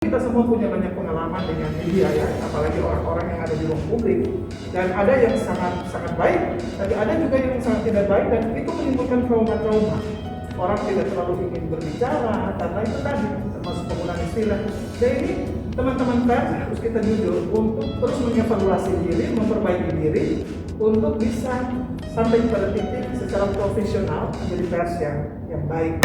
Kita semua punya banyak pengalaman dengan media ya, apalagi orang-orang yang ada di ruang publik. Dan ada yang sangat baik, tapi ada juga yang sangat tidak baik, dan itu menimbulkan trauma-trauma. Orang tidak terlalu ingin berbicara karena itu tadi, termasuk penggunaan istilah. Dan ini teman-teman pers harus kita jujur untuk terus mengevaluasi diri, memperbaiki diri, untuk bisa sampai pada titik secara profesional menjadi pers yang baik.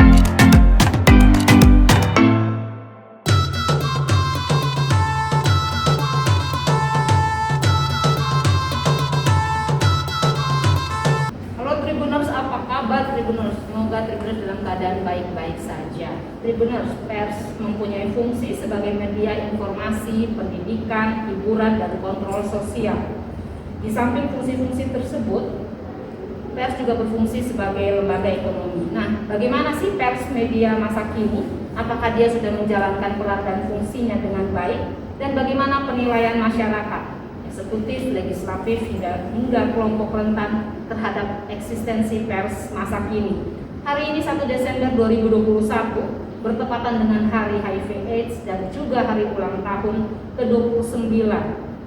Tribuners, apa kabar Tribuners? Semoga Tribuners dalam keadaan baik-baik saja. Tribuners, pers mempunyai fungsi sebagai media informasi, pendidikan, hiburan, dan kontrol sosial. Di samping fungsi-fungsi tersebut, pers juga berfungsi sebagai lembaga ekonomi. Nah, bagaimana sih pers media masa kini? Apakah dia sudah menjalankan peran dan fungsinya dengan baik? Dan bagaimana penilaian masyarakat, eksekutif, legislatif, hingga kelompok rentan terhadap eksistensi pers masa kini? Hari ini 1 Desember 2021 bertepatan dengan Hari HIV/AIDS dan juga hari ulang tahun ke-29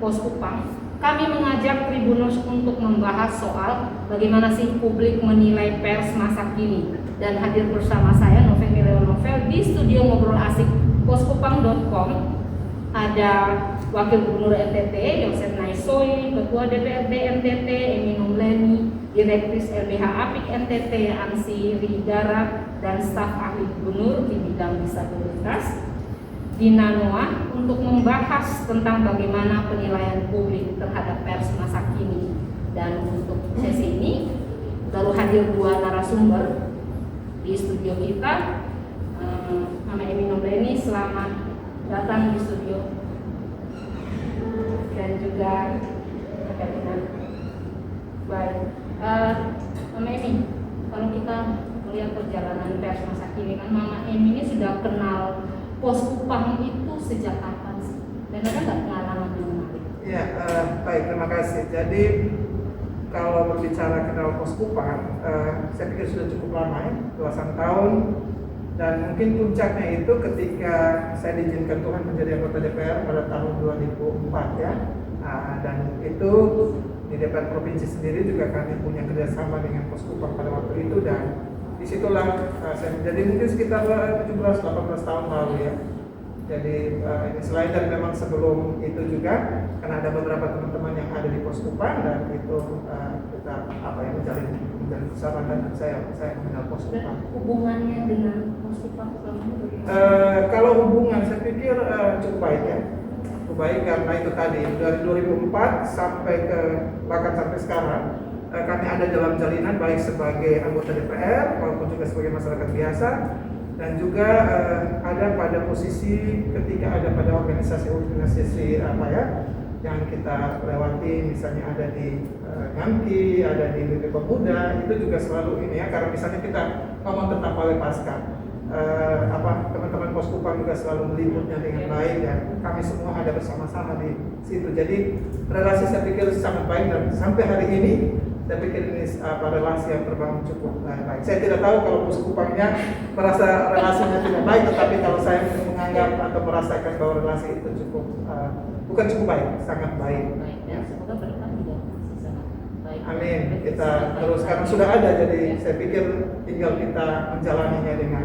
Poskupang. Kami mengajak Tribuners untuk membahas soal bagaimana sih publik menilai pers masa kini. Dan hadir bersama saya Novemi Leonovel di studio ngobrol asik poskupang.com. Ada Wakil Gubernur NTT Yosef Naisoi, Ketua DPRD NTT Eminum Leni, Direktris LBH Apik NTT Ansi Ridara, dan staf ahli gubernur di bidang disabilitas Dina Noah untuk membahas tentang bagaimana penilaian publik terhadap pers masa kini. Dan untuk sesi ini baru hadir 2 narasumber di studio kita. Mama Eminum Leni, selamat datang di studio. Dan juga dengan baik, Mama Emi, kalau kita melihat perjalanan pers masa kini, kan Mama Emi ini sudah kenal Poskupang itu sejak kapan sih? Dan ada nggak pengalaman yang menarik? Ya, baik, terima kasih. Jadi kalau berbicara kenal Poskupang, saya pikir sudah cukup lama ya, belasan tahun. Dan mungkin puncaknya itu ketika saya diizinkan Tuhan menjadi anggota DPR pada tahun 2004 ya. Dan itu di DPR Provinsi sendiri juga kami punya kerjasama dengan Poskupang pada waktu itu, dan disitulah saya menjadi mungkin sekitar 17-18 tahun lalu ya. Jadi ini selain dari memang sebelum itu juga, karena ada beberapa teman-teman yang ada di Poskupang, dan itu kita menjalin persahabatan, dan saya mengenal Poskupang. Hubungannya dengan Poskupang kalau hubungan saya pikir cukup baik ya. Cukup baik karena itu tadi dari 2004 bahkan sampai sekarang kami ada dalam jalinan baik sebagai anggota DPR maupun juga sebagai masyarakat biasa. Dan juga ada pada posisi ketika ada pada organisasi yang kita lewati, misalnya ada di Ngamki, ada di BP Pemuda, itu juga selalu ini ya, karena misalnya kita ngomong tentang Pawai Pasca, teman-teman Poskupang juga selalu meliputnya dengan baik, dan kami semua ada bersama-sama di situ. Jadi relasi saya pikir sangat baik, dan sampai hari ini saya pikir ini relasi yang terbangun cukup baik. Saya tidak tahu kalau Poskupangnya merasa relasinya tidak baik, tetapi kalau saya menganggap atau merasakan bahwa relasi itu bukan cukup baik, sangat baik. Ya, semoga berkah juga masih sangat baik. Amin. Kita terus karena sudah ada, jadi saya pikir tinggal kita menjalaninya dengan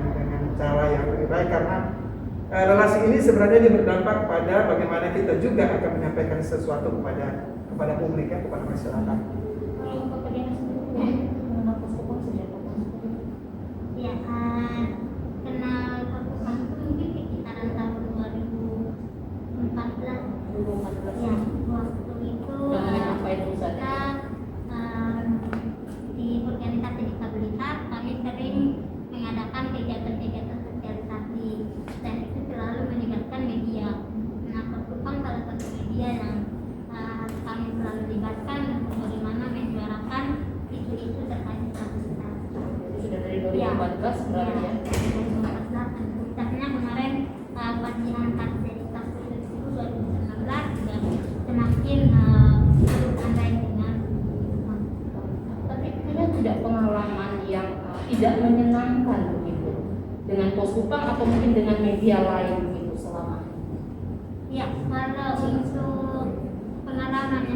cara yang lebih baik, karena relasi ini sebenarnya dia berdampak pada bagaimana kita juga akan menyampaikan sesuatu kepada publik ya, kepada masyarakat. Kalau Bapak Dinas sendiri mengenal Poskupang sejak kapan? Ya, kenal Poskupang itu mungkin sekitaran tahun 2014. Ya, waktu itu kita di organisasi disabilitas kami sering mengadakan kegiatan-kegiatan sosialisasi, dan itu selalu melibatkan media. Nah, Poskupang salah satu media yang kami selalu libatkan untuk bagaimana menyuarakan isu-isu terkait disabilitas. Sudah dari 2014 berarti ya? 2014, dan puncaknya kemarin kajian karakteristik itu 2019 juga semakin berandai dengan. Tapi tidak pengalaman yang tidak menyenangkan begitu dengan Poskupang atau mungkin dengan media lain begitu selama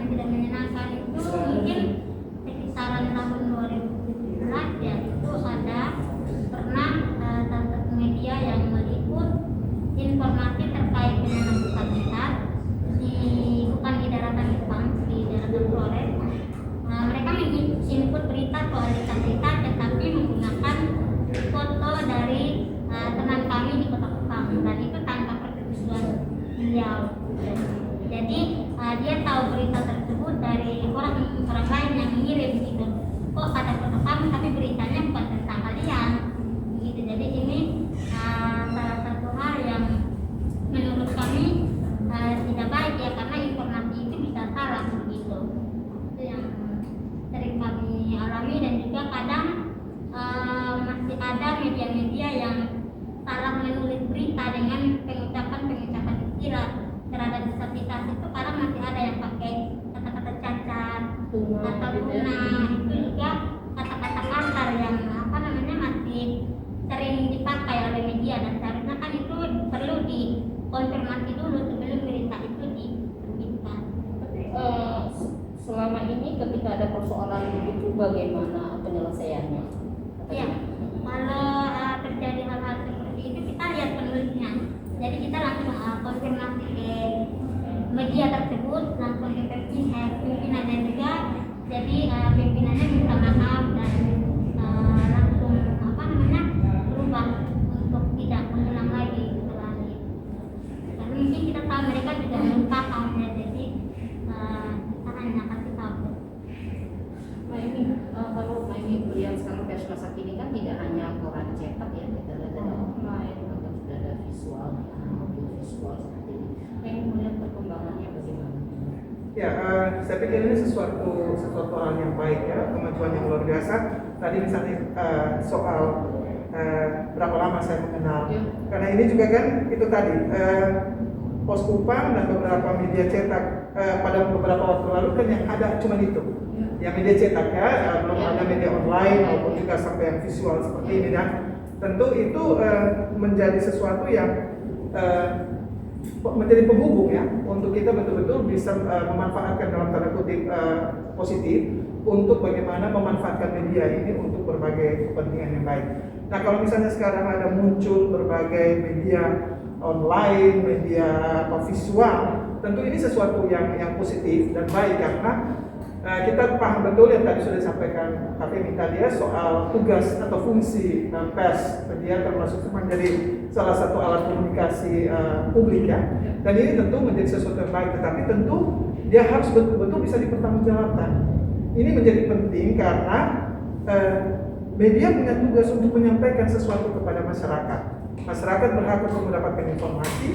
tidak menyenangkan itu mungkin sekitaran tahun 2017 ya, itu ada pernah salah satu media yang meliput informasi terkait dengan disabilitas bukan di daratan Jepang, di daratan Flores. Mereka menginput berita soal disabilitas tetapi menggunakan foto dari teman kami di Kota Kupang, dan itu tanpa persetujuan beliau. Jadi dia tahu berita tersebut dari orang lain yang mengirim gitu. Kok ada foto kamu tapi beritanya bukan tentang kalian gitu. Jadi ini salah satu hal yang menurut kami tidak baik ya, karena informasi itu bisa salah begitu. Itu yang sering kami alami, dan juga kadang masih ada media-media yang salah menulis berita dengan pengucapan istilah terhadap disabilitas. Itu kadang masih ada yang pakai kata-kata cacat atau tuna, itu juga kata-kata kasar yang masih sering dipakai oleh media, dan seharusnya kan itu perlu dikonfirmasi dulu sebelum berita itu diterbitkan. Selama ini ketika ada persoalan begitu bagaimana penyelesaiannya? Ya, kalau terjadi hal-hal seperti itu kita lihat penulisnya. Jadi kita langsung konfirmasi ke media tersebut, langsung ke pimpinannya juga. Jadi pimpinannya minta maaf dan langsung berubah untuk tidak mengulang lagi kesalahan itu. Karena mungkin kita tahu mereka juga belum paham ya, jadi kita hanya kasih tahu. Kalau Maimi melihat sekarang pers masa kini kan tidak hanya koran cetak ya, kita ada online, atau sudah ada visual, audio visual seperti ini. Maimi melihat perkembangannya bagaimana? Ya, saya pikir ini sesuatu hal yang baik ya, kemajuan yang luar biasa. Tadi misalnya soal berapa lama saya mengenal, karena ini juga kan itu tadi Pos Kupang dan beberapa media cetak pada beberapa waktu lalu kan yang ada cuma itu, yang media cetak ya, belum ada media online maupun juga sampai yang visual seperti ini, dan tentu itu menjadi sesuatu yang menjadi penghubung ya, untuk kita betul-betul bisa memanfaatkan dalam tanda kutip positif untuk bagaimana memanfaatkan media ini untuk berbagai kepentingan yang baik. Nah, kalau misalnya sekarang ada muncul berbagai media online, media visual, tentu ini sesuatu yang positif dan baik, karena kita paham betul yang tadi sudah disampaikan Kak Femi tadi ya, soal tugas atau fungsi pers. Media termasuk menjadi salah satu alat komunikasi publik ya, dan ini tentu menjadi sesuatu yang baik, tetapi tentu dia harus betul-betul bisa dipertanggungjawabkan. Ini menjadi penting karena media punya tugas untuk menyampaikan sesuatu kepada masyarakat. Masyarakat berhak untuk mendapatkan informasi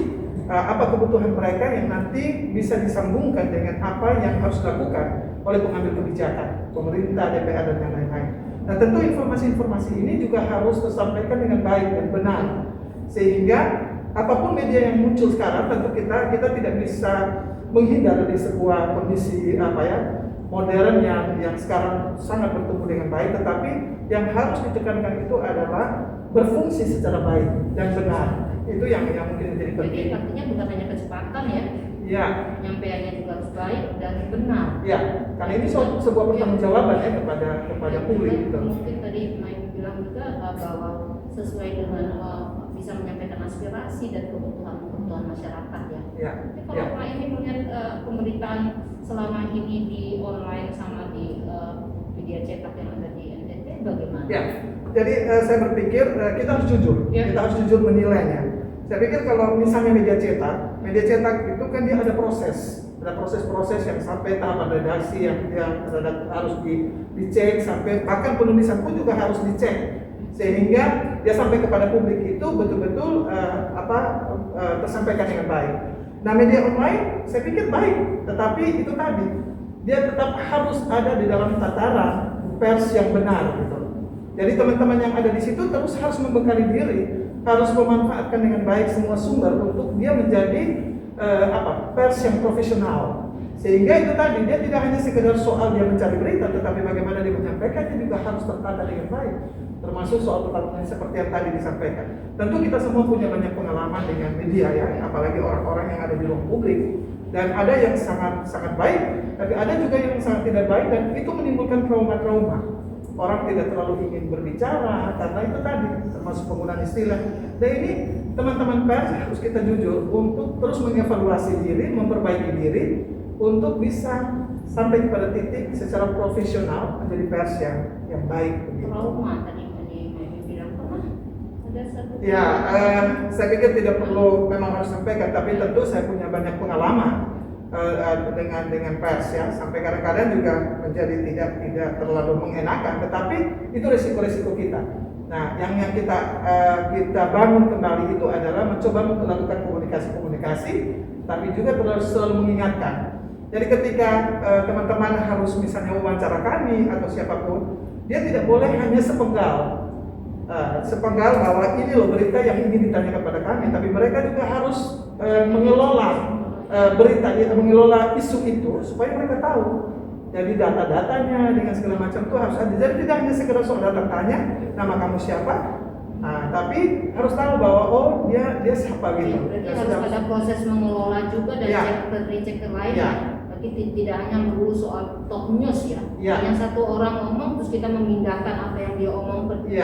apa kebutuhan mereka yang nanti bisa disambungkan dengan apa yang harus dilakukan oleh pengambil kebijakan, pemerintah, DPR, dan yang lain-lain. Nah, tentu informasi-informasi ini juga harus tersampaikan dengan baik dan benar, sehingga apapun media yang muncul sekarang, tentu kita tidak bisa menghindar dari sebuah kondisi modern yang sekarang sangat bertumbuh dengan baik, tetapi yang harus ditekankan itu adalah berfungsi secara baik dan benar. Itu yang mungkin menjadi penting. Jadi artinya bukan hanya kecepatan ya, ya, penyampaiannya juga harus baik dan benar. Ya, karena ini sebuah pertanggungjawaban ya kepada publik. Gitu. Mungkin tadi Maimi bilang juga bahwa sesuai dengan bisa menyampaikan aspirasi dan kebutuhan masyarakat ya. Tapi kalau Maimi melihat pemberitaan selama ini di online sama di media cetak yang ada di NTT bagaimana? Ya, jadi saya berpikir kita harus jujur, kita harus jujur menilainya. Saya pikir kalau misalnya media cetak itu kan dia ada proses yang sampai tahapan redaksi yang harus dicek, sampai bahkan penulisan pun juga harus dicek, sehingga dia sampai kepada publik itu betul-betul tersampaikan dengan baik. Nah, media online saya pikir baik, tetapi itu tadi dia tetap harus ada di dalam tataran pers yang benar gitu. Jadi teman-teman yang ada di situ terus harus membekali diri, harus memanfaatkan dengan baik semua sumber untuk dia menjadi pers yang profesional, Sehingga itu tadi, dia tidak hanya sekedar soal dia mencari berita, tetapi bagaimana dia menyampaikannya juga harus tertata dengan baik. Termasuk soal pertarungan seperti yang tadi disampaikan. Tentu kita semua punya banyak pengalaman dengan media ya, apalagi orang-orang yang ada di ruang publik. Dan ada yang sangat baik, tapi ada juga yang sangat tidak baik, dan itu menimbulkan trauma-trauma. Orang tidak terlalu ingin berbicara karena itu tadi, termasuk penggunaan istilah. Dan ini teman-teman pers harus kita jujur untuk terus mengevaluasi diri, memperbaiki diri, untuk bisa sampai kepada titik secara profesional menjadi pers yang baik. Trauma tadi bilang pernah ada satu. Ya, saya pikir tidak perlu memang harus sampaikan, tapi tentu saya punya banyak pengalaman dengan pers ya, sampai kadang-kadang juga menjadi tidak terlalu mengenakan, tetapi itu resiko-resiko kita. Nah, yang kita bangun kembali itu adalah mencoba melakukan komunikasi, tapi juga selalu mengingatkan. Jadi ketika teman-teman harus misalnya wawancara kami atau siapapun, dia tidak boleh hanya sepenggal bahwa ini loh berita yang ingin ditanyakan kepada kami, tapi mereka juga harus mengelola berita, mengelola isu itu supaya mereka tahu. Jadi data-datanya dengan segala macam itu harus ada. Jadi tidak hanya sekedar soal data tanya nama kamu siapa, tapi harus tahu bahwa oh dia siapa gitu. Berarti harus ada proses mengelola juga dan cek lain ya. Berarti tidak hanya melulu soal top news ya. Yang satu orang ngomong terus kita memindahkan apa yang dia omong ke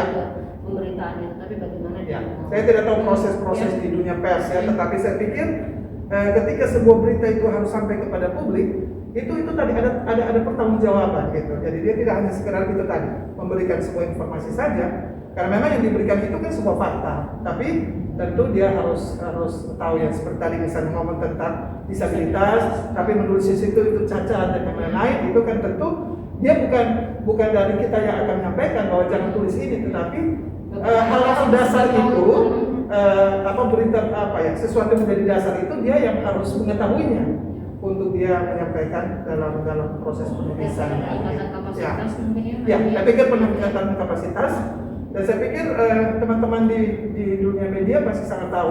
pemberitaan itu, tapi bagaimana dia ngomong. Saya tidak tahu proses di dunia pers ya, tetapi saya pikir ketika sebuah berita itu harus sampai kepada publik, itu tadi ada pertanggungjawaban gitu. Jadi dia tidak hanya sekedar itu tadi memberikan sebuah informasi saja, karena memang yang diberikan itu kan sebuah fakta, tapi tentu dia harus tahu yang seperti tadi misalnya ngomong tentang disabilitas, tapi menulis di situ itu cacat dan yang lain-lain, itu kan tentu dia bukan dari kita yang akan menyampaikan bahwa jangan tulis ini, tetapi hal-hal dasar itu berita sesuatu menjadi dasar itu dia yang harus mengetahuinya untuk dia menyampaikan dalam proses penulisan. Saya pikir peningkatan kapasitas, dan saya pikir teman-teman di dunia media pasti sangat tahu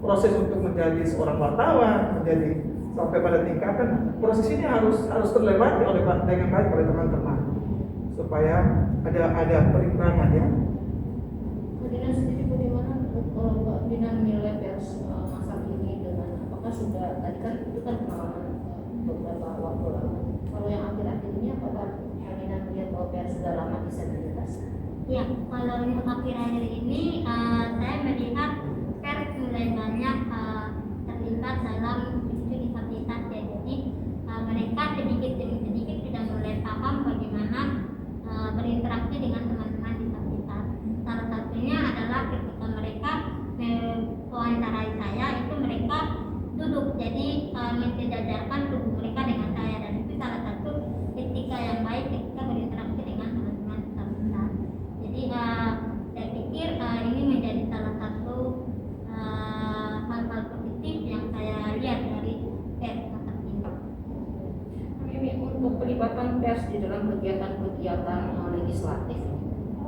proses untuk menjadi seorang wartawan, menjadi sampai pada tingkatan proses ini harus terlewati dengan baik oleh teman-teman supaya ada perimbangan ya. Kemudian sendiri bagaimana Mbak Dina menilai pers masa ini dengan apakah sudah tadi kan itu kan pengalaman beberapa waktu lalu. Kalau yang akhir-akhir ini apakah Mbak Dina melihat bahwa pers sudah lama disabilitas? Ya, kalau untuk akhir-akhir ini saya melihat pers mulai banyak terlibat dalam isu disabilitas ya. Jadi mereka sedikit demi sedikit sudah mulai paham bagaimana berinteraksi dengan teman-teman disabilitas. Salah satunya adalah ketika mereka mewawancarai saya, itu mereka duduk, jadi mensejajarkan tubuh mereka dengan saya, dan itu salah satu etika yang baik ketika berinteraksi dengan teman-teman disabilitas. Jadi saya pikir ini menjadi salah satu hal-hal positif yang saya lihat dari pers masa kini. Ini untuk pelibatan pers di dalam kegiatan-kegiatan legislatif,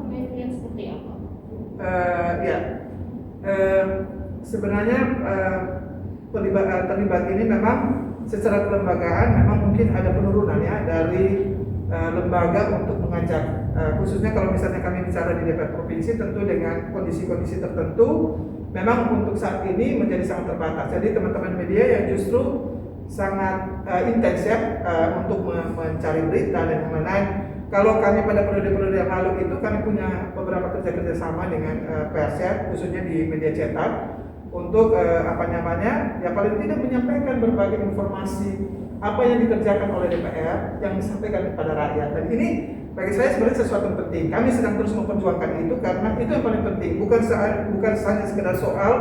melihat seperti apa? Sebenarnya terlibat ini memang secara kelembagaan memang mungkin ada penurunan ya dari lembaga untuk mengajak, khususnya kalau misalnya kami bicara di DPR provinsi, tentu dengan kondisi-kondisi tertentu memang untuk saat ini menjadi sangat terbatas. Jadi teman-teman media yang justru sangat intens ya untuk mencari berita dan yang lain-lain. Kalau kami pada periode-periode yang lalu itu kami punya beberapa kerjasama dengan pers ya, khususnya di media cetak untuk ya paling tidak menyampaikan berbagai informasi apa yang dikerjakan oleh DPR yang disampaikan kepada rakyat. Dan ini bagi saya sebenarnya sesuatu yang penting. Kami sedang terus memperjuangkan itu karena itu yang paling penting. Bukan hanya sekedar soal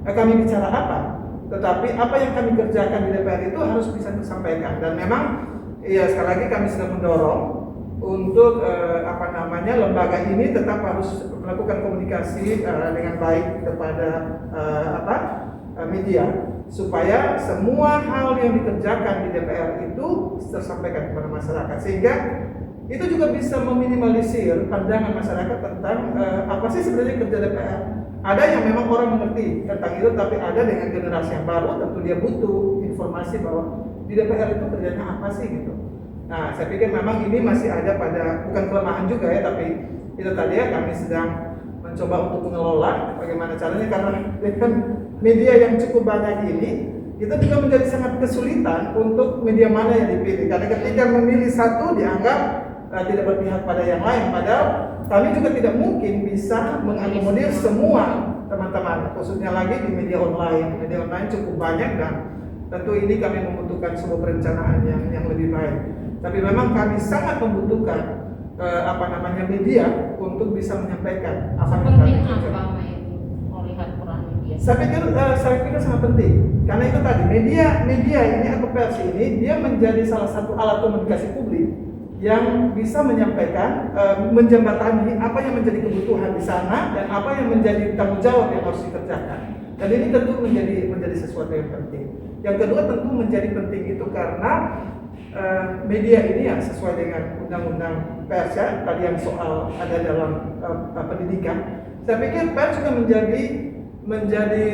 kami bicara apa, tetapi apa yang kami kerjakan di DPR itu harus bisa disampaikan. Dan memang ya sekali lagi kami sedang mendorong untuk lembaga ini tetap harus melakukan komunikasi dengan baik kepada media supaya semua hal yang dikerjakan di DPR itu tersampaikan kepada masyarakat, sehingga itu juga bisa meminimalisir pandangan masyarakat tentang apa sih sebenarnya kerja DPR. Ada yang memang orang mengerti tentang itu, tapi ada dengan generasi yang baru tentu dia butuh informasi bahwa di DPR itu kerjanya apa sih gitu. Nah, saya pikir memang ini masih ada pada, bukan kelemahan juga ya, tapi itu tadi ya, kami sedang mencoba untuk mengelola bagaimana caranya, karena dengan media yang cukup banyak ini, kita juga menjadi sangat kesulitan untuk media mana yang dipilih. Karena ketika memilih satu dianggap tidak berpihak pada yang lain, padahal kami juga tidak mungkin bisa mengakomodir semua teman-teman, khususnya lagi di media online. Media online cukup banyak dan tentu ini kami membutuhkan sebuah perencanaan yang lebih baik. Tapi memang kami sangat membutuhkan media untuk bisa menyampaikan apa yang kami penting apa melihat peran media? Saya pikir sangat penting, karena itu tadi media ini atau pers ini dia menjadi salah satu alat komunikasi publik yang bisa menyampaikan, menjembatani apa yang menjadi kebutuhan di sana dan apa yang menjadi tanggung jawab yang harus dikerjakan. Dan ini tentu menjadi sesuatu yang penting. Yang kedua tentu menjadi penting itu karena media ini yang sesuai dengan undang-undang pers ya, tadi yang soal ada dalam pendidikan. Saya pikir pers juga menjadi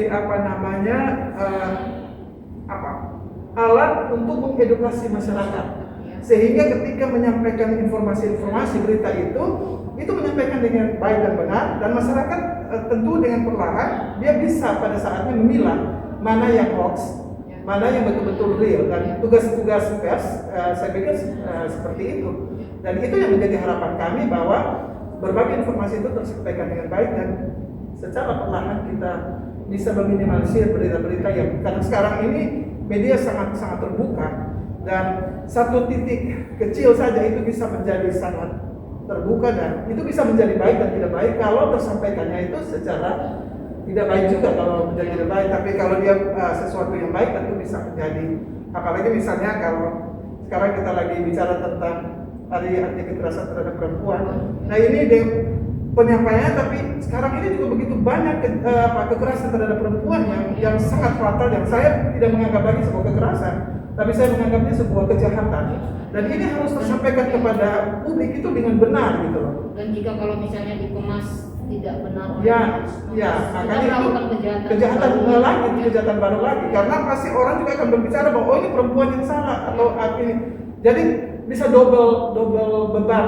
alat untuk mengedukasi masyarakat. Sehingga ketika menyampaikan informasi-informasi berita itu menyampaikan dengan baik dan benar, dan masyarakat tentu dengan perlahan dia bisa pada saatnya memilah mana yang hoax, mana yang betul-betul real. Dan tugas-tugas pers saya pikir seperti itu, dan itu yang menjadi harapan kami bahwa berbagai informasi itu tersampaikan dengan baik dan secara perlahan kita bisa meminimalisir berita-berita yang, karena sekarang ini media sangat terbuka. Dan satu titik kecil saja itu bisa menjadi sangat terbuka, dan itu bisa menjadi baik dan tidak baik kalau tersampaikannya itu secara tidak baik juga kalau menjadi tidak baik. Tapi kalau dia sesuatu yang baik tentu bisa menjadi, apalagi misalnya kalau sekarang kita lagi bicara tentang hari anti kekerasan terhadap perempuan. Nah ini penyampaiannya, tapi sekarang ini juga begitu banyak kekerasan terhadap perempuan yang sangat fatal, yang saya tidak menganggap lagi sebuah kekerasan, tapi saya menganggapnya sebuah kejahatan. Dan ini harus tersampaikan kepada publik itu dengan benar gitu loh. Dan jika kalau misalnya dikemas tidak benar, makanya itu kejahatan baru lagi, karena pasti orang juga akan berbicara bahwa oh ini perempuan yang salah atau ini. Jadi bisa double beban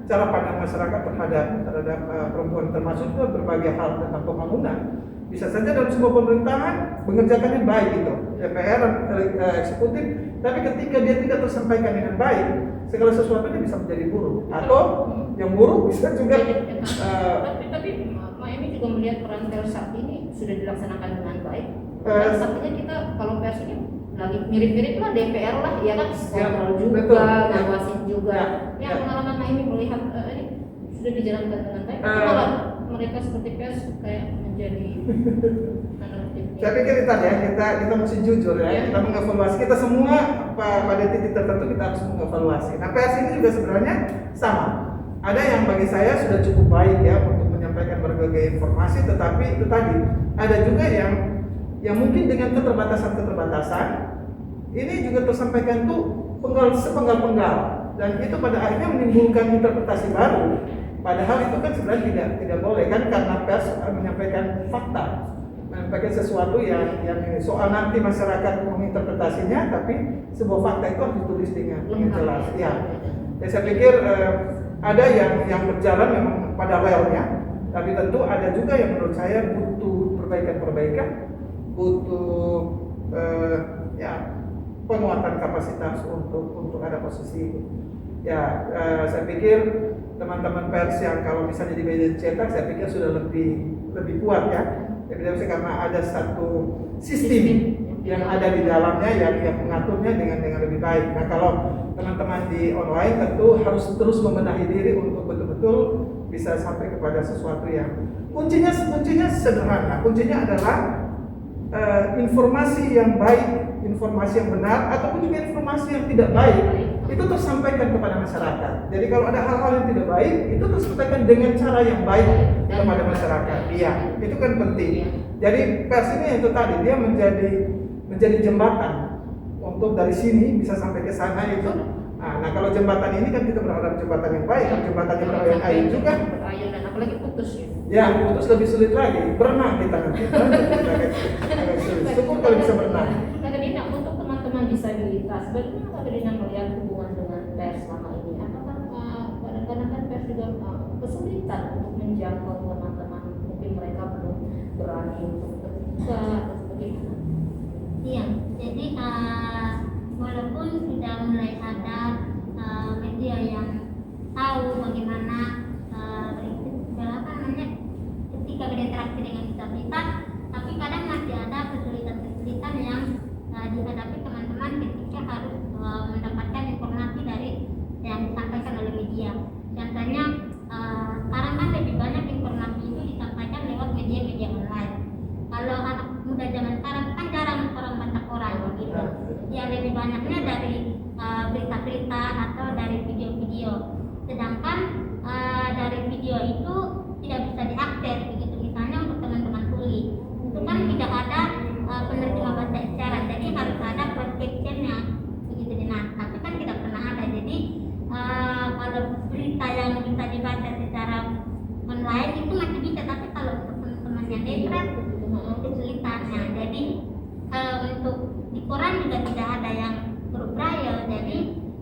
cara pandang masyarakat terhadap perempuan, termasuk juga berbagai hal tentang pembangunan. Bisa saja dalam sebuah pemerintahan mengerjakannya baik gitu, DPR, eksekutif, tapi ketika dia tidak tersampaikan dengan baik, segala sesuatunya bisa menjadi buruk, atau yang buruk bisa juga. Tapi Mak Emi juga melihat peran pers saat ini sudah dilaksanakan dengan baik. Artinya kita kalau pers ini lagi mirip-mirip lah DPR lah, ya kan, kontrol juga, ngawasin juga. Yang pengalaman Mak Emi melihat ini sudah dijalankan dengan baik. Malah mereka seperti pers kayak menjadi saya pikir tadi ya, kita mesti jujur ya, kita mengevaluasi, kita semua pada titik tertentu kita harus mengevaluasi. Nah pers ini juga sebenarnya sama, ada yang bagi saya sudah cukup baik ya untuk menyampaikan berbagai informasi, tetapi itu tadi ada juga yang mungkin dengan keterbatasan ini juga tersampaikan tuh sepenggal-penggal, dan itu pada akhirnya menimbulkan interpretasi baru. Padahal itu kan sebenarnya tidak boleh kan, karena pers menyampaikan fakta, menyampaikan sesuatu yang soal nanti masyarakat menginterpretasinya, tapi sebuah fakta itu harus ditulis dengan jelas. Ya, saya pikir ada yang berjalan memang pada relnya, tapi tentu ada juga yang menurut saya butuh perbaikan, butuh penguatan kapasitas untuk ada posisi. Saya pikir teman-teman pers yang kalau misalnya di media cetak, saya pikir sudah lebih kuat ya. Jadi karena ada satu sistem yang ada di dalamnya yang mengaturnya dengan lebih baik. Nah kalau teman-teman di online tentu harus terus membenahi diri untuk betul-betul bisa sampai kepada sesuatu yang kuncinya sederhana. Kuncinya adalah informasi yang baik, informasi yang benar, ataupun juga informasi yang tidak baik itu tersampaikan kepada masyarakat. Jadi kalau ada hal-hal yang tidak baik itu tersampaikan dengan cara yang baik kepada masyarakat. Iya, itu kan penting. Jadi pers ini itu tadi dia menjadi jembatan untuk dari sini bisa sampai ke sana itu. Nah kalau jembatan ini kan kita berharap jembatan yang baik, jembatan yang berayun-ayun juga. Berayun dan apalagi putus ya. Ya, putus lebih sulit lagi. Berenang kita nanti. Agak sulit. Cukup kalau bisa berenang. Kadang ini disabilitas. Bagaimana Kak Ferdina melihat hubungan dengan pers selama ini? Apakah kadang-kadang kan pers juga kesulitan untuk menjangkau teman-teman, mungkin mereka belum berani untuk terbuka atau bagaimana? Iya, jadi walaupun sudah mulai ada media yang tahu bagaimana ketika berinteraksi dengan disabilitas, tapi kadang masih ada kesulitan-kesulitan yang dihadapi teman-teman ketika harus mendapatkan informasi dari yang disampaikan oleh media. Contohnya sekarang kan lebih banyak informasi itu disampaikan lewat media-media online. Kalau anak muda zaman sekarang kan jarang orang baca koran gitu. Ya lebih banyaknya dari berita-berita atau dari video-video. Sedangkan dari video itu tidak bisa diakses begitu, misalnya untuk teman-teman tuli itu kan tidak ada penerjemah bahasa isyarat, jadi harus ada closed captionnya begitu. Nah, tapi kan tidak pernah ada. Jadi kalau berita yang bisa dibaca secara online itu masih bisa, tapi kalau untuk teman-teman yang netra kesulitannya. Jadi untuk di koran juga tidak ada yang huruf braille, jadi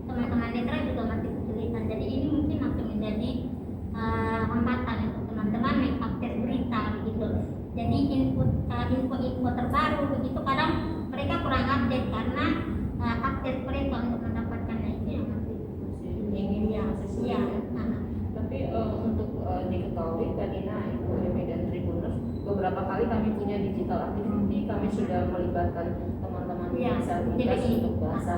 teman-teman netra juga masih kesulitan. Jadi ini mungkin masih menjadi hambatan untuk teman-teman mengakses berita begitu. Jadi info-info terbaru begitu kadang mereka kurang update karena akses mereka untuk mendapatkannya itu yang masih ingin yang sesuai. ya. Tapi untuk diketahui Kadina, Ibu Emi dan Tribuners, beberapa kali kami punya digital activity, kami sudah melibatkan teman-teman disabilitas untuk bahasa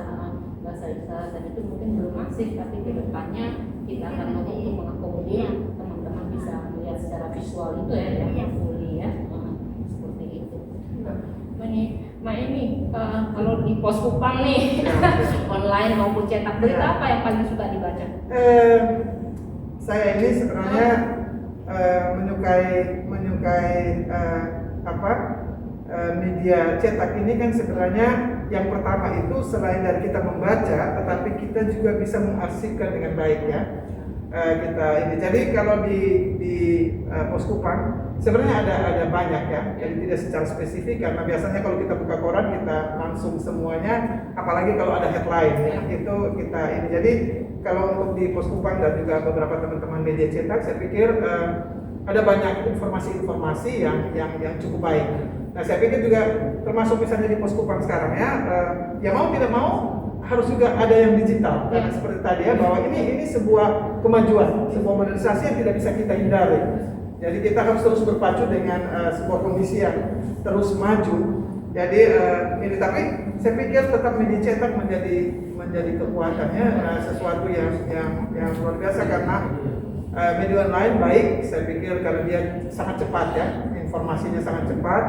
isyarat, dan itu mungkin belum masif, tapi ke depannya kita akan untuk mengakomodir teman-teman bisa melihat secara visual itu yang fully ya, seperti itu. Mbak Emi, kalau di Pos Kupang nih online maupun cetak, berita apa yang paling suka dibaca? Saya ini sebenarnya menyukai media cetak ini kan sebenarnya yang pertama itu selain dari kita membaca, tetapi kita juga bisa mengarsipkan dengan baik ya. Kita ini. Jadi kalau di Pos Kupang sebenarnya ada banyak ya. Jadi tidak secara spesifik karena biasanya kalau kita buka koran kita langsung semuanya, apalagi kalau ada headline ya, itu kita ini. Jadi kalau untuk di Pos Kupang dan juga beberapa teman-teman media cetak, saya pikir ada banyak informasi-informasi yang cukup baik. Nah, saya pikir juga termasuk misalnya di Pos Kupang sekarang ya mau tidak mau harus juga ada yang digital. Karena seperti tadi ya, bahwa ini sebuah kemajuan, sebuah modernisasi yang tidak bisa kita hindari. Jadi kita harus terus berpacu dengan sebuah kondisi yang terus maju. Jadi ini, tapi saya pikir tetap media cetak menjadi kekuatannya, sesuatu yang luar biasa karena media online baik, saya pikir karena dia sangat cepat ya, informasinya sangat cepat.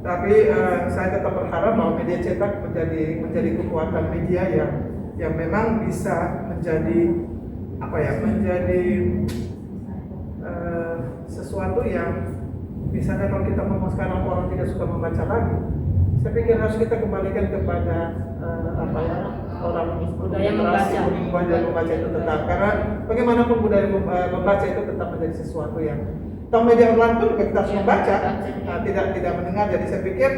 Tapi saya tetap berharap bahwa media cetak menjadi kekuatan media yang memang bisa menjadi sesuatu yang misalnya kalau kita ngomong sekarang orang tidak suka membaca lagi, saya pikir harus kita kembalikan kepada orang budaya membaca itu tetap, karena bagaimanapun budaya membaca itu tetap menjadi sesuatu yang media online pun juga kita harus membaca, tidak mendengar. Jadi saya pikir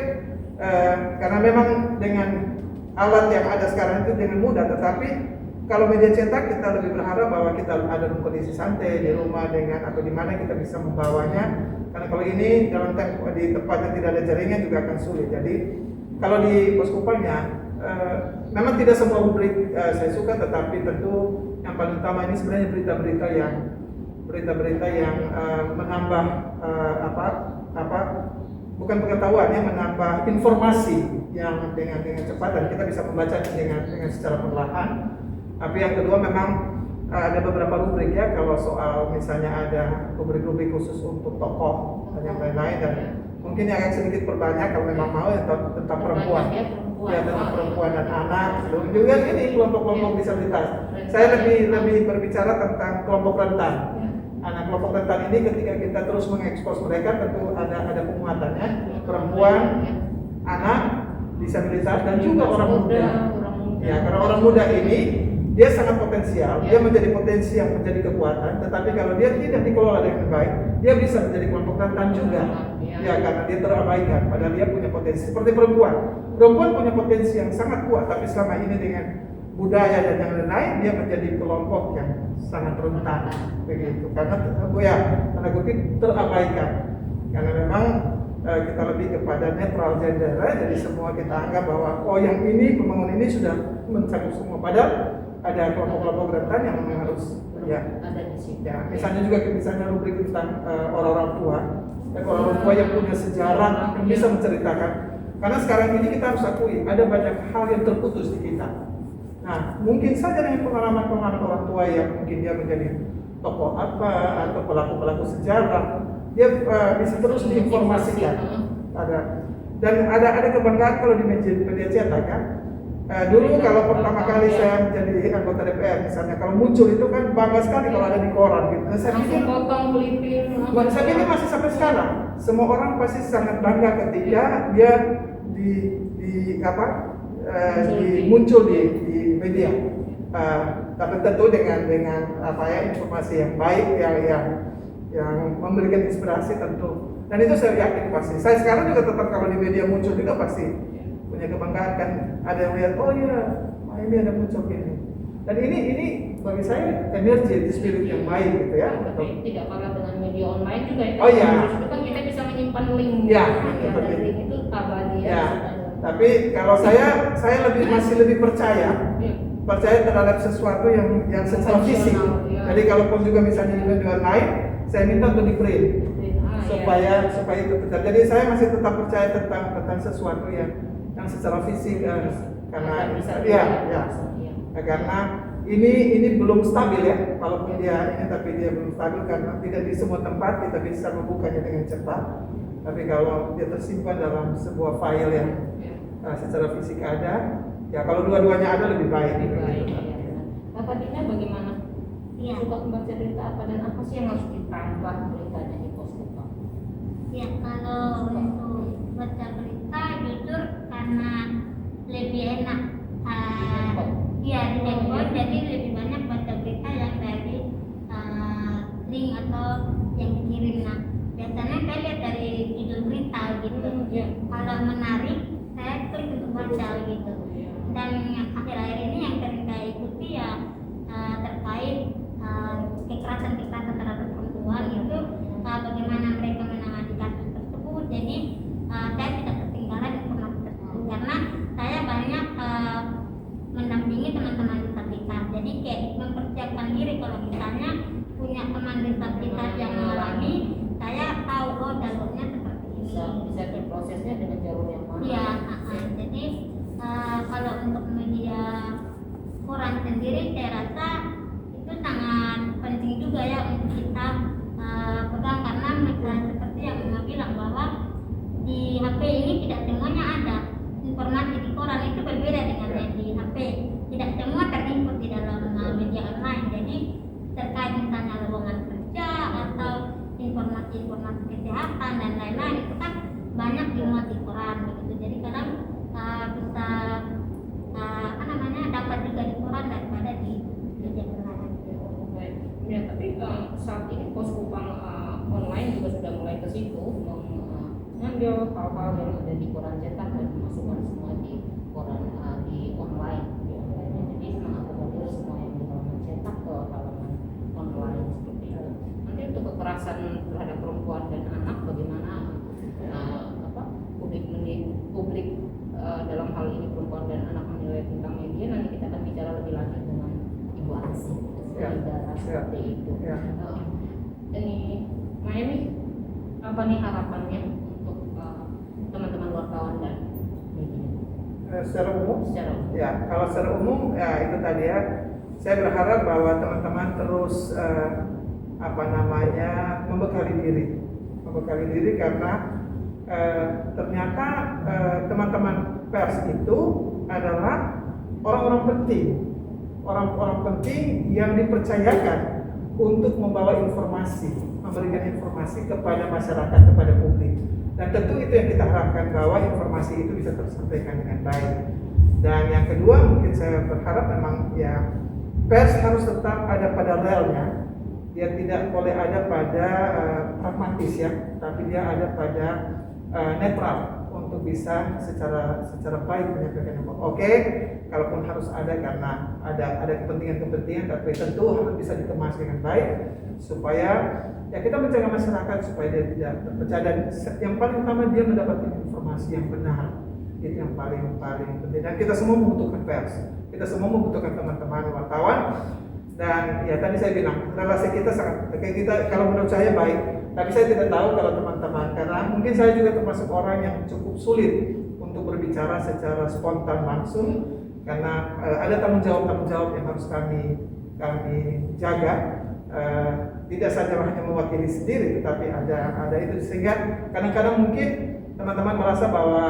karena memang dengan alat yang ada sekarang itu dengan mudah, tetapi kalau media cetak kita lebih berharap bahwa kita ada dalam kondisi santai di rumah dengan atau di mana kita bisa membawanya. Karena kalau ini di tempat yang tidak ada jaringan juga akan sulit. Jadi kalau di Pos Kupang ya memang tidak semua rubrik saya suka, tetapi tentu yang paling utama ini sebenarnya berita-berita yang menambah bukan pengetahuan ya, menambah informasi yang dengan cepat dan kita bisa membaca dengan secara perlahan. Tapi yang kedua memang ada beberapa rubrik ya, kalau soal misalnya ada rubrik-rubrik khusus untuk tokoh dan yang lain-lain, dan mungkin yang agak sedikit perbanyak kalau memang mau tentang perempuan. Ya, tentang perempuan dan anak, juga ini kelompok-kelompok disabilitas. Saya lebih berbicara tentang kelompok rentan. Anak kelompok rentan ini ketika kita terus mengekspos mereka tentu ada penguatannya, perempuan, anak, disabilitas dan juga orang muda. Ya, karena orang muda ini dia sangat potensial, dia menjadi potensi yang menjadi kekuatan, tetapi kalau dia tidak dikelola dengan baik, dia bisa menjadi kelompok rentan juga. Ya, karena dia terabaikan, padahal dia punya potensi. Seperti perempuan punya potensi yang sangat kuat, tapi selama ini dengan budaya dan yang lain-lain dia menjadi kelompok yang sangat rentan, begitu. Karena tanda kutip terabaikan, karena memang kita lebih kepada netral gender, jadi semua kita anggap bahwa yang ini pembangun ini sudah mencakup semua, padahal ada kelompok-kelompok rentan yang memang harus ada di situ. ya. Misalnya rubrik tentang orang-orang tua, orang-orang tua yang punya sejarah yang bisa menceritakan. Karena sekarang ini kita harus akui ada banyak hal yang terputus di kita. Nah, mungkin saja dengan pengalaman-pengalaman orang tua yang mungkin dia menjadi tokoh apa atau pelaku-pelaku sejarah, dia bisa terus diinformasikan. Dan ada kebanggaan kalau di media cetak kan. Dulu kalau pertama kali saya menjadi anggota DPR misalnya, kalau muncul itu kan bangga sekali kalau ada di koran gitu. Saya pikir saya pikir masih sampai sekarang semua orang pasti sangat bangga ketika dia muncul di media. Tapi tentu dengan informasi yang baik yang memberikan inspirasi tentu. Dan itu saya yakin pasti. Saya sekarang juga tetap kalau di media muncul juga pasti punya kebanggaan kan. Ada yang lihat, oh iya, ini ada muncul ini. Dan ini bagi saya energi, spirit yang baik gitu ya. Tapi tidak kalah dengan media online juga ya. Oh iya. Itu kan kita bisa menyimpan link. Ya, dari link itu abadi ya. Tapi kalau saya masih lebih percaya terhadap sesuatu yang secara fisik. Jadi kalaupun juga misalnya di media online, saya minta untuk di print supaya itu tetap. Jadi saya masih tetap percaya tentang sesuatu yang secara fisik karena karena ini belum stabil ya. Kalaupun tapi dia belum stabil karena tidak di semua tempat kita bisa membukanya dengan cepat. Tapi kalau dia tersimpan dalam sebuah file yang secara fisik ada, ya kalau dua-duanya ada lebih baik. Bapak Dina bagaimana? Iya. Suka membaca berita apa dan apa sih yang harus ditambah beritanya di Poskopa? Ya, kalau untuk baca berita jujur karena lebih enak. Iya, di handphone jadi lebih banyak baca berita yang dari link atau yang dikirim. Nah, biasanya saya lihat dari judul berita gitu. Kalau menarik, saya klik untuk baca gitu. Dan akhir-akhir ini yang sering saya ikuti ya terkait kekerasan terhadap perempuan itu, bagaimana mereka menangani kasus tersebut. Jadi saya tidak ketinggalan informasi tersebut karena saya banyak mendampingi teman-teman disabilitas. Jadi kayak mempersiapkan diri kalau misalnya punya teman disabilitas yang mengalami, saya tahu jalurnya seperti ini. Bisa berprosesnya dengan jalur yang mana? Iya, jadi kalau untuk media koran sendiri saya rasa itu sangat penting juga ya untuk kita pegang karena seperti yang Mama bilang bahwa di HP ini tidak semuanya ada informasi di koran itu berbeda dengan yang di HP. Tidak semua terinput di dalam media online. Jadi terkait misalnya lowongan kerja atau informasi kesehatan dan lain-lain itu kan banyak dimuat di koran begitu. Jadi kadang bisa dapat juga di koran daripada di media online. Ya, tapi saat ini Poskopang online juga sudah mulai ke situ mengambil hal-hal yang ada di koran cetak dan memasukkan semua di koran di online. Jadi mengakomodir semua yang di koran cetak ke halaman online seperti itu. Nanti untuk kekerasan terhadap perempuan dan anak bagaimana publik dalam hal ini perempuan dan anak menilai tentang media, nanti kita akan bicara lebih lanjut dengan Ibu Ansi seperti itu. Ini Mayemi, apa nih harapannya untuk teman-teman wartawan dan media? Secara umum, kalau secara umum ya itu tadi ya, saya berharap bahwa teman-teman terus membekali diri karena ternyata teman-teman pers itu adalah orang-orang penting yang dipercayakan untuk membawa memberikan informasi kepada masyarakat, kepada publik. Dan tentu itu yang kita harapkan bahwa informasi itu bisa tersampaikan dengan baik. Dan yang kedua mungkin saya berharap memang ya pers harus tetap ada pada relnya. Dia tidak boleh ada pada pragmatis ya, tapi dia ada pada netral untuk bisa secara baik menyampaikan informasi. Oke, kalaupun harus ada karena ada kepentingan, tapi tentu harus bisa dikemas dengan baik supaya ya kita mencegah masyarakat supaya dia tidak terpecah, dan yang paling utama dia mendapatkan informasi yang benar. Itu yang paling penting, dan kita semua membutuhkan pers, kita semua membutuhkan teman-teman wartawan. Dan ya tadi saya bilang relasi kita sangat kayak kita, kalau menurut saya baik, tapi saya tidak tahu kalau teman-teman, karena mungkin saya juga termasuk orang yang cukup sulit untuk berbicara secara spontan langsung, karena ada tanggung jawab yang harus kami jaga. Tidak saja hanya mewakili sendiri, tetapi ada itu, sehingga kadang-kadang mungkin teman-teman merasa bahwa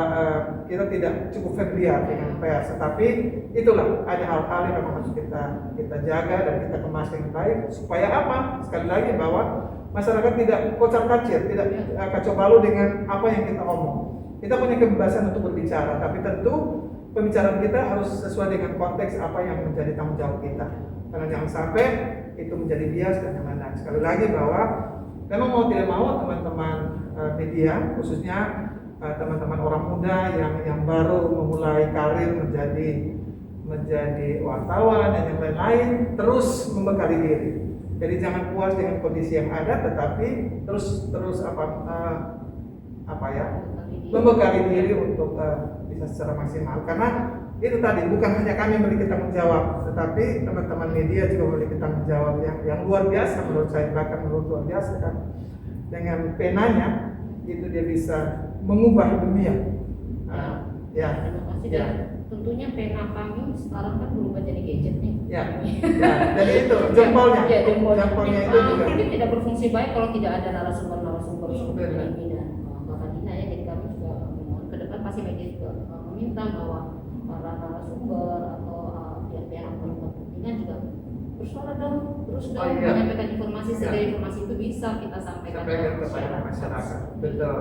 kita tidak cukup familiar dengan pers, tetapi itulah ada hal-hal yang memang harus kita jaga dan kita kemas dengan baik supaya apa? Sekali lagi bahwa masyarakat tidak kocar-kacir, tidak kacau balau dengan apa yang kita omong. Kita punya kebebasan untuk berbicara, tapi tentu pembicaraan kita harus sesuai dengan konteks apa yang menjadi tanggung jawab kita. Karena jangan sampai itu menjadi bias dan lain-lain. Sekali lagi bahwa memang mau tidak mau teman-teman media, khususnya teman-teman orang muda yang baru memulai karir menjadi wartawan dan yang lain-lain, terus membekali diri. Jadi jangan puas dengan kondisi yang ada, tetapi terus membekali diri untuk bisa secara maksimal. Karena itu tadi bukan hanya kami memiliki tanggung jawab, tetapi teman-teman media juga memiliki tanggung jawab yang luar biasa menurut saya, bahkan luar biasa kan. Dengan penanya itu dia bisa mengubah dunia. Terima kasih. Dan tentunya pena kami sekarang kan berubah jadi gadget nih. Jadi itu jempolnya. Jempolnya itu juga. Mungkin tidak berfungsi baik kalau tidak ada narasumber seperti ini dan Bapak Dina ya. Jadi kami juga ke depan pasti media juga meminta bahwa para narasumber atau pihak-pihak yang berkepentingan juga bersuara dong, terus menyampaikan informasi sehingga informasi itu bisa kita sampaikan kepada masyarakat. Betul.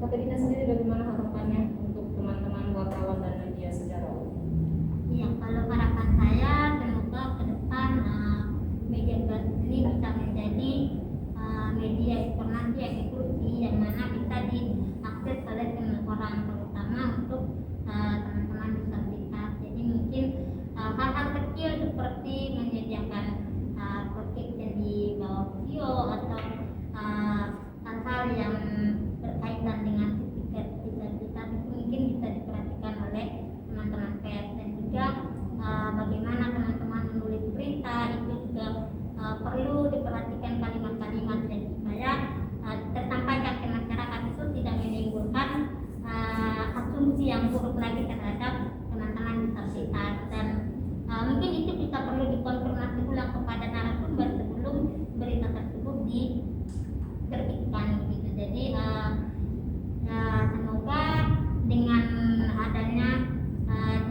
Bapak Dina sendiri bagaimana harapannya untuk teman-teman wartawan dan media secara umum? Ya, kalau harapan saya semoga ke depan media pers ini bisa menjadi media informasi yang inklusif, yang mana bisa diakses oleh semua orang, terutama untuk teman-teman disabilitas. Jadi mungkin hal-hal kecil seperti menyediakan protection di bawah video atau hal-hal yang berkaitan dengan disabilitas itu mungkin bisa diperhatikan oleh teman-teman pers, dan juga bagaimana teman-teman menulis berita itu juga perlu diperhatikan kalimat-kalimat dan supaya tersampaikan ke masyarakat itu tidak menimbulkan asumsi yang buruk lagi terhadap teman-teman disabilitas. Dan mungkin itu bisa perlu dikonfirmasi ulang kepada narasumber sebelum berita tersebut diterbitkan gitu. Jadi semoga dengan adanya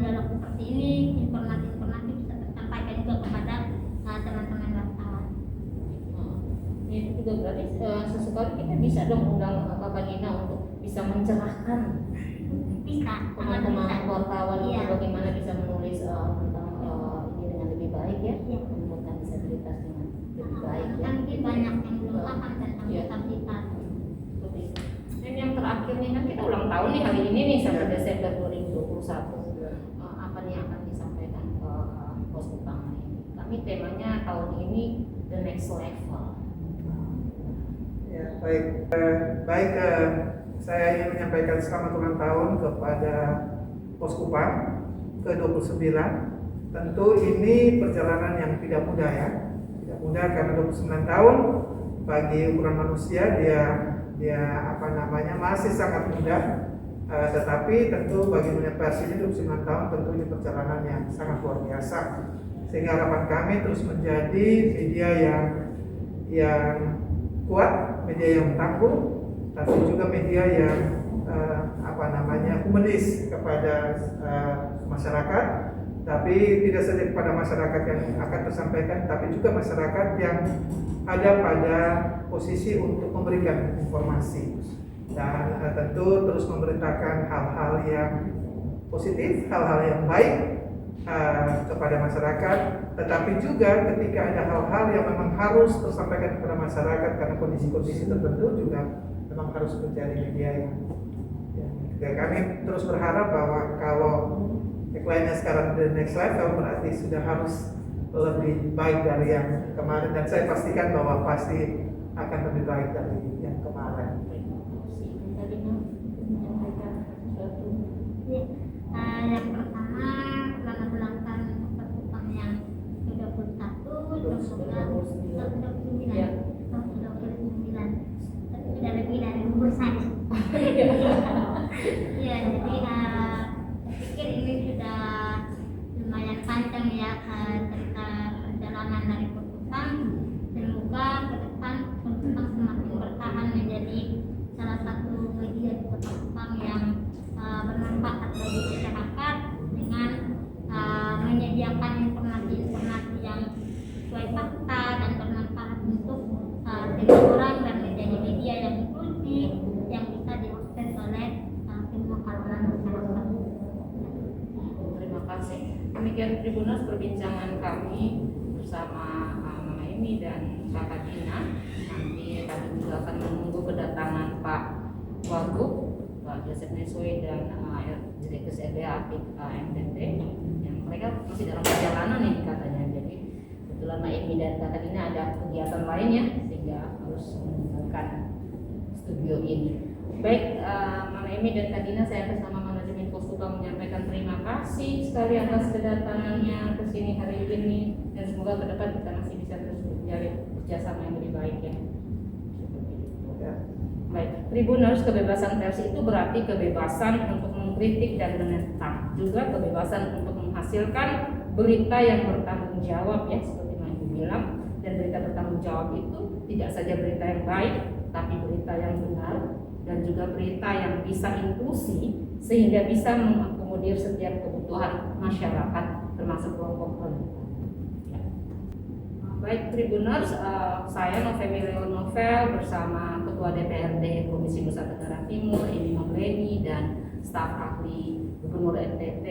dialog seperti ini, informasi-informasi bisa tersampaikan juga kepada teman-teman wartawan. Itu juga berarti sesekali kita bisa dong undang Bapak Dina untuk bisa mencerahkan teman-teman wartawan untuk bagaimana bisa menulis tentang ini dengan lebih baik ya, tentang disabilitas dengan lebih baik ya. Mungkin banyak yang belum paham tentang disabilitas. Dan yang terakhir nih, kan kita ulang tahun nih hari ini nih sampai Desember 2021. Apa nih yang akan disampaikan ke pos utama ini? Kami temanya tahun ini the next level. Ya, baik. Saya ingin menyampaikan selamat ulang tahun kepada Poskupam ke-29. Tentu ini perjalanan yang tidak mudah ya. Tidak mudah karena 29 tahun bagi ukuran manusia dia masih sangat muda. Tetapi tentu bagi dunia pers ini 29 tahun tentu ini perjalanan yang sangat luar biasa. Sehingga harapan kami terus menjadi media yang kuat, media yang tangguh, tapi juga media yang humanis kepada masyarakat, tapi tidak saja kepada masyarakat yang akan tersampaikan, tapi juga masyarakat yang ada pada posisi untuk memberikan informasi dan tentu terus memberitakan hal-hal yang positif, hal-hal yang baik, kepada masyarakat, tetapi juga ketika ada hal-hal yang memang harus tersampaikan kepada masyarakat karena kondisi-kondisi tertentu juga memang harus menjadi media yang ya, kami terus berharap bahwa kalau tagline-nya sekarang the next level berarti sudah harus lebih baik dari yang kemarin, dan saya pastikan bahwa pasti akan lebih baik dari yang kemarin. Yang pertama, selamat ulang tahun untuk Perkupang yang ke-21, semoga 29, sudah lebih dari umur saya. Ya, jadi pikir ini sudah lumayan panjang ya cerita perjalanan dari Perkupang. Semoga ke depan Perkupang semakin bertahan menjadi salah satu media di Kota Kupang yang bermanfaat bagi masyarakat dengan menyediakan informasi-informasi yang sesuai fakta dan bermanfaat untuk setiap orang, dan menjadi media yang inklusif yang bisa diakses oleh semua kalangan masyarakat. Terima kasih. Demikian Tribuners perbincangan kami bersama Mama Emi dan Kakak Dina. Nanti kami juga akan menunggu kedatangan Pak Wagub, Pak Joseph Neswe dan Direktur SDA MTT yang mereka masih dalam perjalanan nih katanya. Jadi kebetulan Mbak Emi dan Kakak Dina ada kegiatan lain ya, sehingga harus meninggalkan studio ini. Baik, Mama Emi dan Kak Dina, saya bersama manajemen Poskupang menyampaikan terima kasih sekali atas kedatangannya ke sini hari ini, dan semoga ke depan kita masih bisa terus menjalin kerjasama yang lebih baik ya. Baik, Tribuners, kebebasan pers itu berarti kebebasan untuk mengkritik dan menentang, juga kebebasan untuk menghasilkan berita yang bertanggung jawab ya, seperti yang Ibu bilang. Dan berita bertanggung jawab itu tidak saja berita yang baik, tapi berita yang benar, dan juga berita yang bisa inklusi sehingga bisa mengakomodir setiap kebutuhan masyarakat termasuk kelompok rentan. Baik Tribuners, saya Novemi Leon Novel bersama Ketua DPRD Komisi Nusa Tenggara Timur Emi Mauleni dan staf ahli Gubernur NTT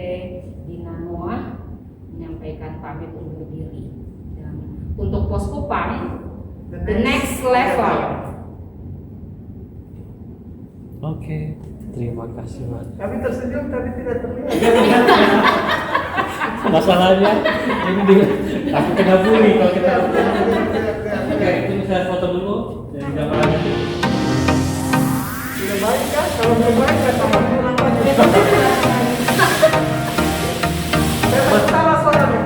Dina Noah menyampaikan pamit undur diri. Dan untuk Poskupang, the next level. Oke, terima kasih Mas. Kami tersenyum tapi tidak terlihat. Masalahnya ini dia aku kena bully kalau kita. Oke, ini saya foto dulu dari gambaran itu. Sudah baik kan? Kalau belum baik kan tambah kurang lagi. Saya salah soalnya.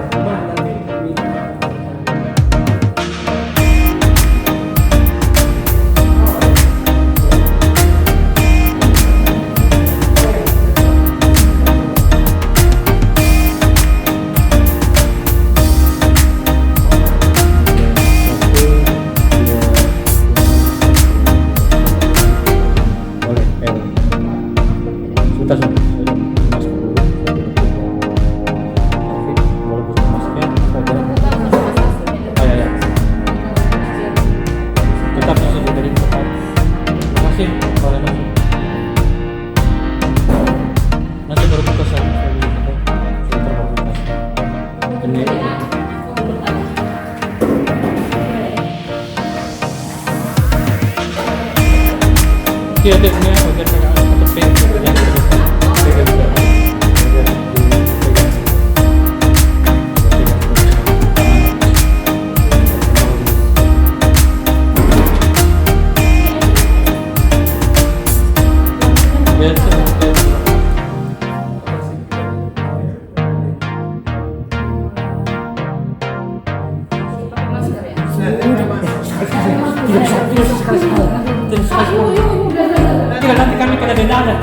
Nanti kami kena denda ada.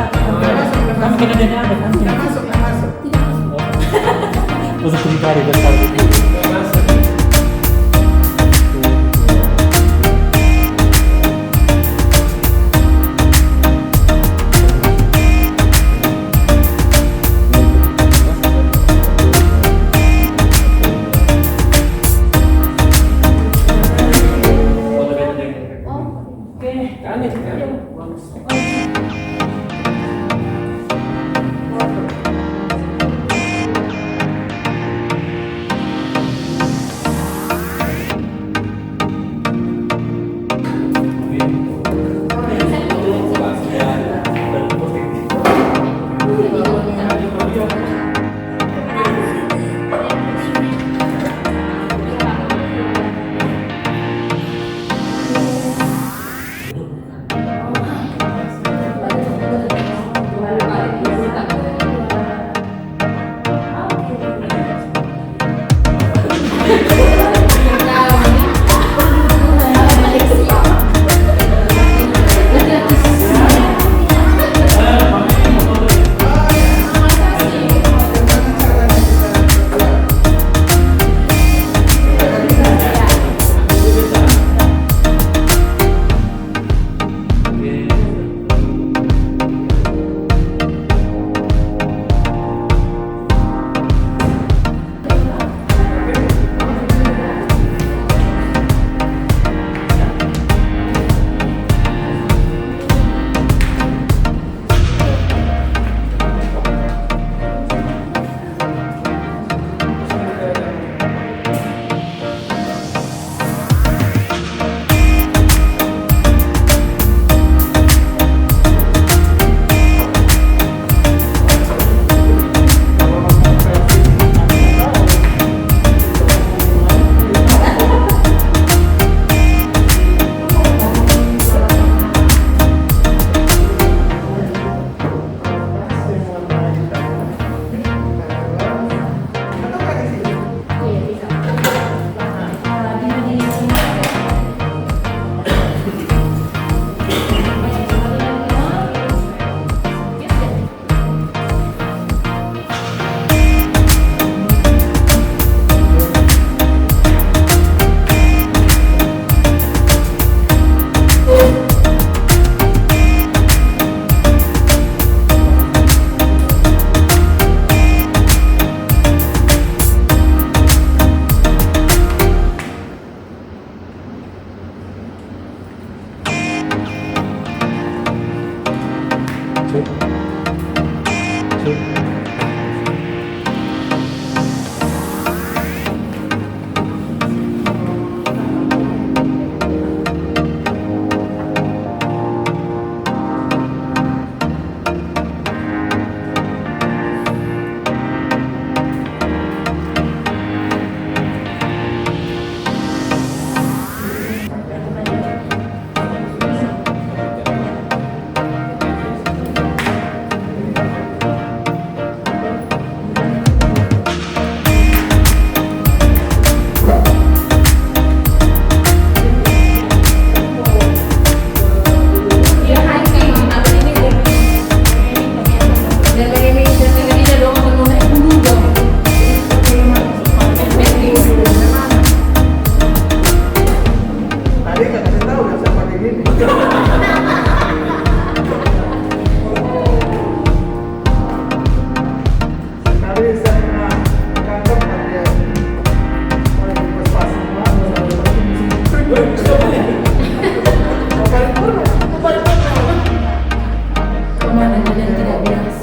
Kami kena denda ada. Tidak masuk. Untuk dicari besar itu. Jadi saya pernah kantor dan dia mulai berpas semua, lalu Kemana dan tidak bias.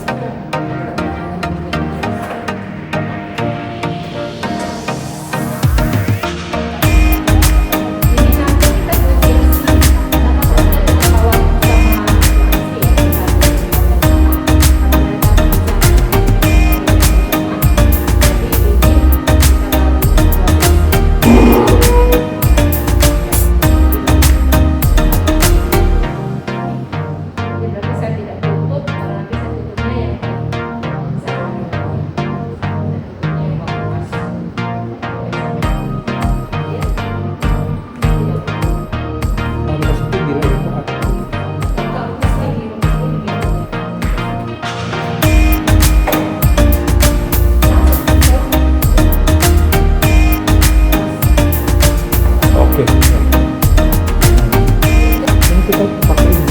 Berarti saya tidak tutup, kalau nanti saya tutupnya yang saya yang bagus. Ya. Kalau seperti gila itu apa? Kalau saya di rumah ini gitu. Oke. Ini kita pakai ini.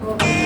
Oke.